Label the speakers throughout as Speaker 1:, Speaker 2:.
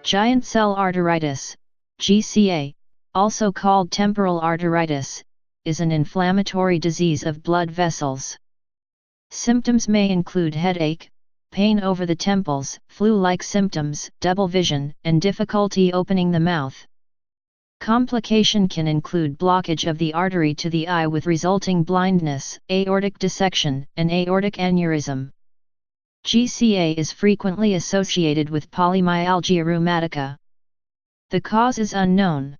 Speaker 1: Giant cell arteritis, GCA, also called temporal arteritis, is an inflammatory disease of blood vessels. Symptoms may include headache, pain over the temples, flu-like symptoms, double vision, and difficulty opening the mouth. Complication can include blockage of the artery to the eye with resulting blindness, aortic dissection, and aortic aneurysm. GCA is frequently associated with polymyalgia rheumatica. The cause is unknown.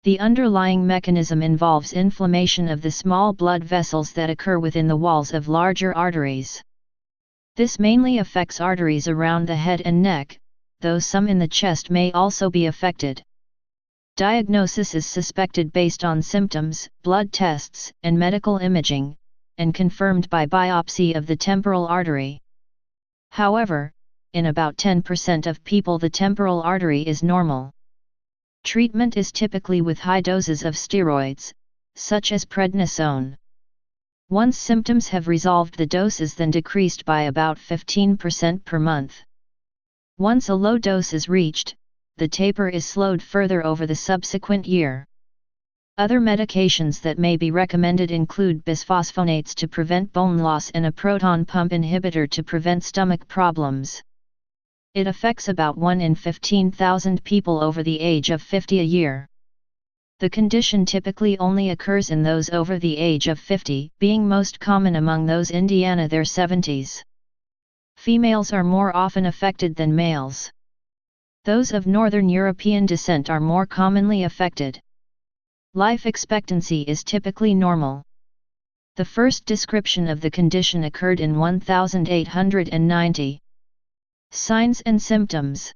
Speaker 1: The underlying mechanism involves inflammation of the small blood vessels that occur within the walls of larger arteries. This mainly affects arteries around the head and neck, though some in the chest may also be affected. Diagnosis is suspected based on symptoms, blood tests, and medical imaging, and confirmed by biopsy of the temporal artery. However, in about 10% of people the temporal artery is normal. Treatment is typically with high doses of steroids, such as prednisone. Once symptoms have resolved, the dose is then decreased by about 15% per month. Once a low dose is reached, the taper is slowed further over the subsequent year. Other medications that may be recommended include bisphosphonates to prevent bone loss and a proton pump inhibitor to prevent stomach problems. It affects about 1 in 15,000 people over the age of 50 a year. The condition typically only occurs in those over the age of 50, being most common among those in their 70s. Females are more often affected than males. Those of Northern European descent are more commonly affected. Life expectancy is typically normal. The first description of the condition occurred in 1890. Signs and symptoms.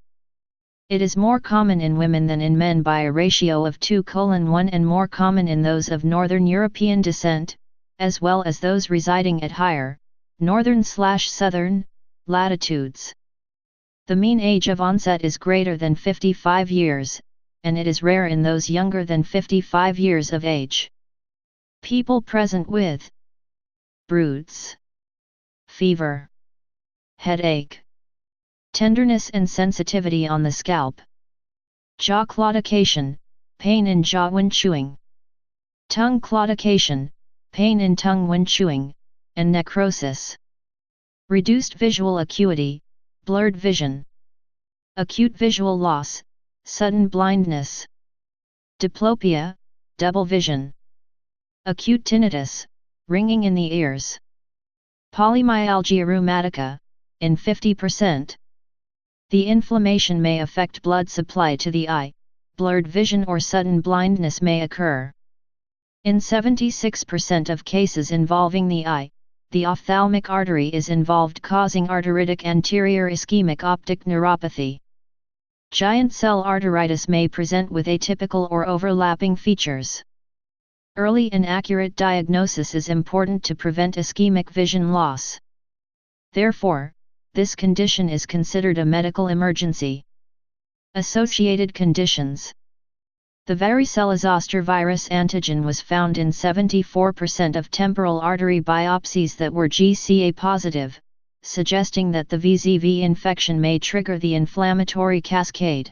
Speaker 1: It is more common in women than in men by a ratio of 2:1 and more common in those of Northern European descent, as well as those residing at higher, northern/southern, latitudes. The mean age of onset is greater than 55 years, and it is rare in those younger than 55 years of age. People present with bruits, fever, headache, tenderness and sensitivity on the scalp, jaw claudication, pain in jaw when chewing, tongue claudication, pain in tongue when chewing, and necrosis. Reduced visual acuity, blurred vision, acute visual loss, sudden blindness, diplopia, double vision, acute tinnitus, ringing in the ears, polymyalgia rheumatica, in 50%. The inflammation may affect blood supply to the eye, blurred vision or sudden blindness may occur. In 76% of cases involving the eye, the ophthalmic artery is involved, causing arteritic anterior ischemic optic neuropathy. Giant cell arteritis may present with atypical or overlapping features. Early and accurate diagnosis is important to prevent ischemic vision loss. Therefore, this condition is considered a medical emergency. Associated conditions. The varicella-zoster virus antigen was found in 74% of temporal artery biopsies that were GCA positive, suggesting that the VZV infection may trigger the inflammatory cascade.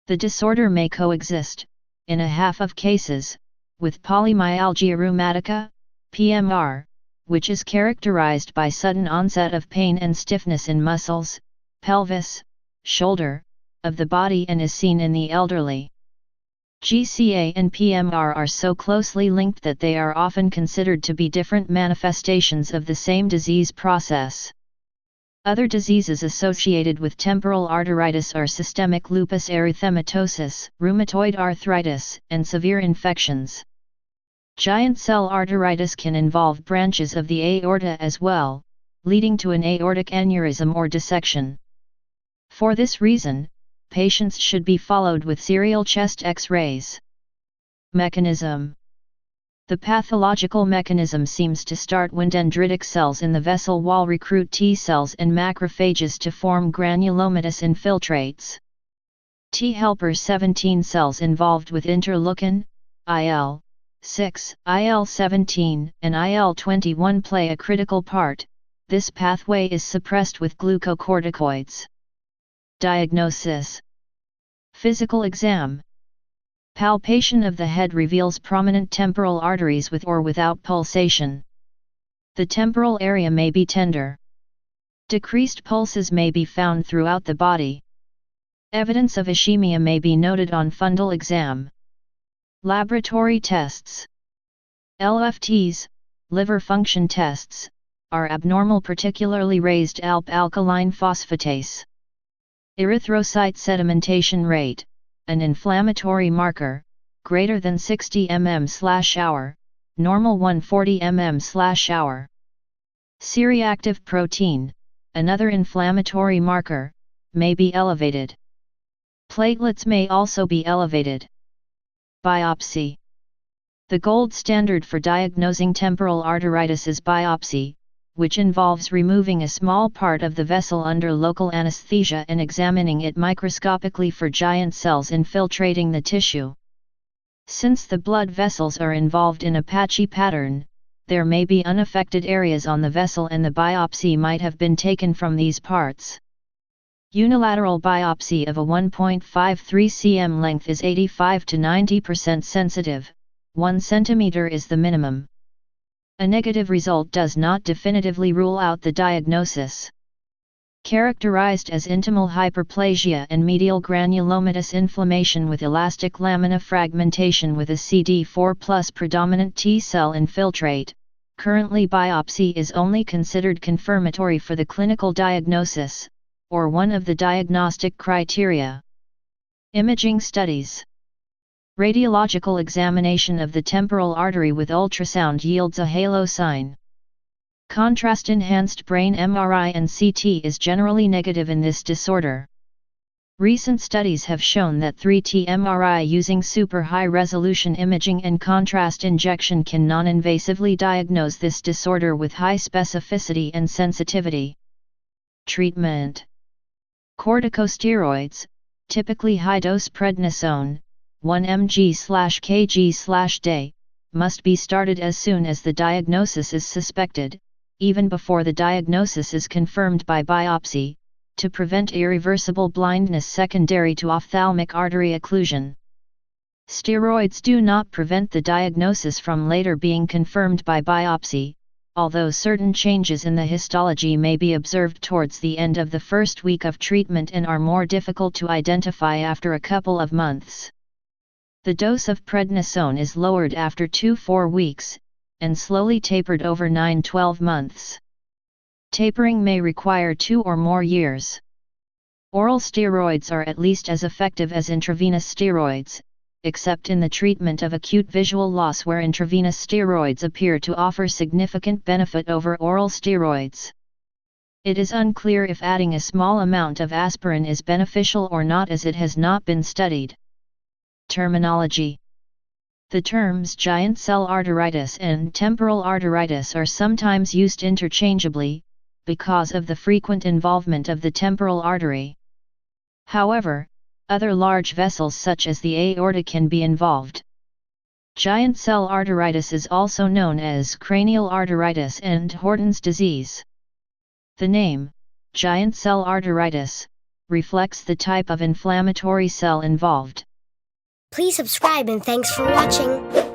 Speaker 1: The disorder may coexist, in a half of cases, with polymyalgia rheumatica, PMR, which is characterized by sudden onset of pain and stiffness in muscles, pelvis, shoulder, of the body and is seen in the elderly. GCA and PMR are so closely linked that they are often considered to be different manifestations of the same disease process. Other diseases associated with temporal arteritis are systemic lupus erythematosus, rheumatoid arthritis, and severe infections. Giant cell arteritis can involve branches of the aorta as well, leading to an aortic aneurysm or dissection. For this reason, patients should be followed with serial chest X-rays. Mechanism. The pathological mechanism seems to start when dendritic cells in the vessel wall recruit T cells and macrophages to form granulomatous infiltrates. T helper 17 cells involved with interleukin, IL-6, IL-17, and IL-21 play a critical part. This pathway is suppressed with glucocorticoids. Diagnosis. Physical exam. Palpation of the head reveals prominent temporal arteries with or without pulsation. The temporal area may be tender. Decreased pulses may be found throughout the body. Evidence of ischemia may be noted on fundal exam. Laboratory tests. LFTs, liver function tests, are abnormal, particularly raised alkaline phosphatase. Erythrocyte sedimentation rate, an inflammatory marker, greater than 60 mm/hour, normal 140 mm/hour. C-reactive protein, another inflammatory marker, may be elevated. Platelets may also be elevated. Biopsy. The gold standard for diagnosing temporal arteritis is biopsy, which involves removing a small part of the vessel under local anesthesia and examining it microscopically for giant cells infiltrating the tissue. Since the blood vessels are involved in a patchy pattern, there may be unaffected areas on the vessel and the biopsy might have been taken from these parts. Unilateral biopsy of a 1.53 cm length is 85 to 90% sensitive, 1 cm is the minimum. A negative result does not definitively rule out the diagnosis. Characterized as intimal hyperplasia and medial granulomatous inflammation with elastic lamina fragmentation with a CD4+ predominant T-cell infiltrate, currently biopsy is only considered confirmatory for the clinical diagnosis, or one of the diagnostic criteria. Imaging studies. Radiological examination of the temporal artery with ultrasound yields a halo sign. Contrast-enhanced brain MRI and CT is generally negative in this disorder. Recent studies have shown that 3T MRI using super high-resolution imaging and contrast injection can non-invasively diagnose this disorder with high specificity and sensitivity. Treatment. Corticosteroids, typically high-dose prednisone, 1 mg/kg/day, must be started as soon as the diagnosis is suspected, even before the diagnosis is confirmed by biopsy, to prevent irreversible blindness secondary to ophthalmic artery occlusion. Steroids do not prevent the diagnosis from later being confirmed by biopsy, although certain changes in the histology may be observed towards the end of the first week of treatment and are more difficult to identify after a couple of months. The dose of prednisone is lowered after 2-4 weeks, and slowly tapered over 9-12 months. Tapering may require 2 or more years. Oral steroids are at least as effective as intravenous steroids, except in the treatment of acute visual loss where intravenous steroids appear to offer significant benefit over oral steroids. It is unclear if adding a small amount of aspirin is beneficial or not, as it has not been studied. Terminology. The terms giant cell arteritis and temporal arteritis are sometimes used interchangeably, because of the frequent involvement of the temporal artery. However, other large vessels such as the aorta can be involved. Giant cell arteritis is also known as cranial arteritis and Horton's disease. The name, giant cell arteritis, reflects the type of inflammatory cell involved.
Speaker 2: Please subscribe and thanks for watching.